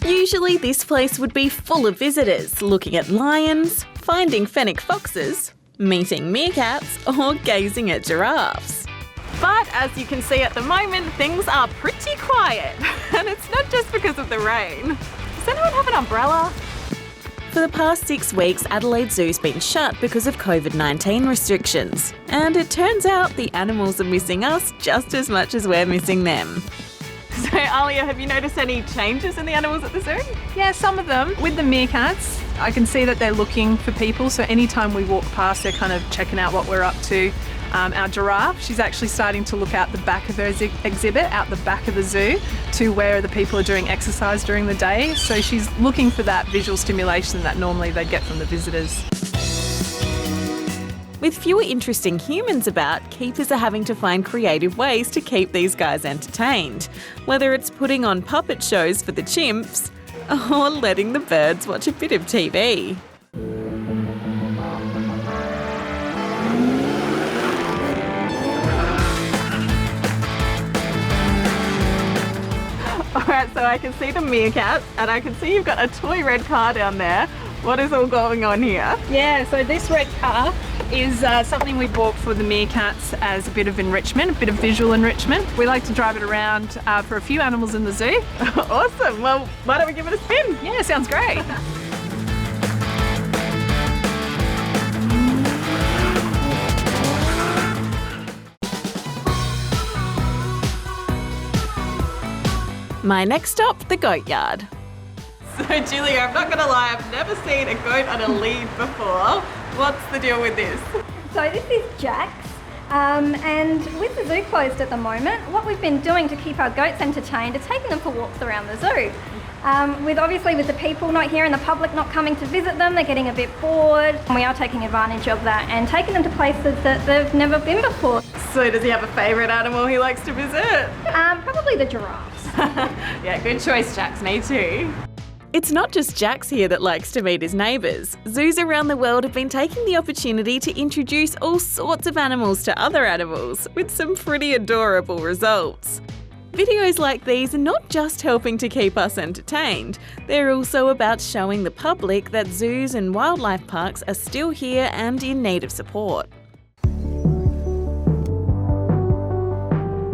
Usually this place would be full of visitors looking at lions, finding fennec foxes, meeting meerkats or gazing at giraffes. But as you can see at the moment, things are pretty quiet. And it's not just because of the rain. Does anyone have an umbrella? For the past 6 weeks, Adelaide Zoo's been shut because of COVID-19 restrictions. And it turns out the animals are missing us just as much as we're missing them. So Arliah, have you noticed any changes in the animals at the zoo? Yeah, some of them. With the meerkats, I can see that they're looking for people, so anytime we walk past, they're kind of checking out what we're up to. Our giraffe, she's actually starting to look out the back of her exhibit, out the back of the zoo, to where the people are doing exercise during the day. So she's looking for that visual stimulation that normally they'd get from the visitors. With fewer interesting humans about, keepers are having to find creative ways to keep these guys entertained, whether it's putting on puppet shows for the chimps or letting the birds watch a bit of TV. Alright, so I can see the meerkats and I can see you've got a toy red car down there. What is all going on here? Yeah, so this red car is something we bought for the meerkats as a bit of enrichment, a bit of visual enrichment. We like to drive it around for a few animals in the zoo. Awesome, well why don't we give it a spin? Yeah, sounds great. My next stop, the goat yard. So Giulia, I'm not going to lie, I've never seen a goat on a lead before. What's the deal with this? So this is Jax, and with the zoo closed at the moment, what we've been doing to keep our goats entertained is taking them for walks around the zoo. With the people not here and the public not coming to visit them, they're getting a bit bored. And we are taking advantage of that and taking them to places that they've never been before. So does he have a favourite animal he likes to visit? Probably the giraffes. Yeah, good choice, Jax, me too. It's not just Jax here that likes to meet his neighbours. Zoos around the world have been taking the opportunity to introduce all sorts of animals to other animals, with some pretty adorable results. Videos like these are not just helping to keep us entertained, they're also about showing the public that zoos and wildlife parks are still here and in need of support.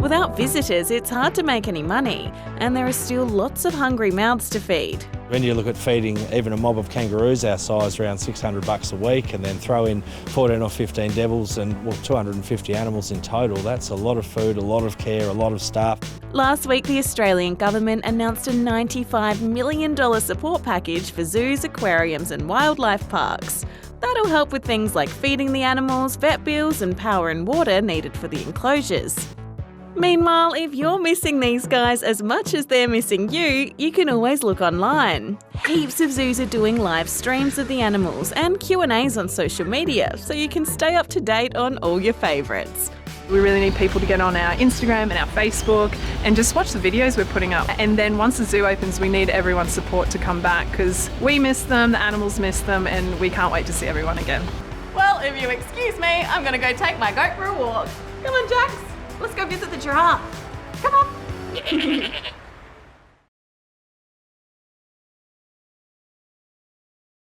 Without visitors, it's hard to make any money, and there are still lots of hungry mouths to feed. When you look at feeding even a mob of kangaroos our size, around $600 a week, and then throw in 14 or 15 devils and 250 animals in total, that's a lot of food, a lot of care, a lot of staff. Last week, the Australian government announced a $95 million support package for zoos, aquariums and wildlife parks. That'll help with things like feeding the animals, vet bills and power and water needed for the enclosures. Meanwhile, if you're missing these guys as much as they're missing you, you can always look online. Heaps of zoos are doing live streams of the animals and Q&As on social media, so you can stay up to date on all your favourites. We really need people to get on our Instagram and our Facebook and just watch the videos we're putting up. And then once the zoo opens, we need everyone's support to come back because we miss them, the animals miss them, and we can't wait to see everyone again. Well, if you excuse me, I'm going to go take my goat for a walk. Come on, Jax. Let's go visit the giraffe. Come on.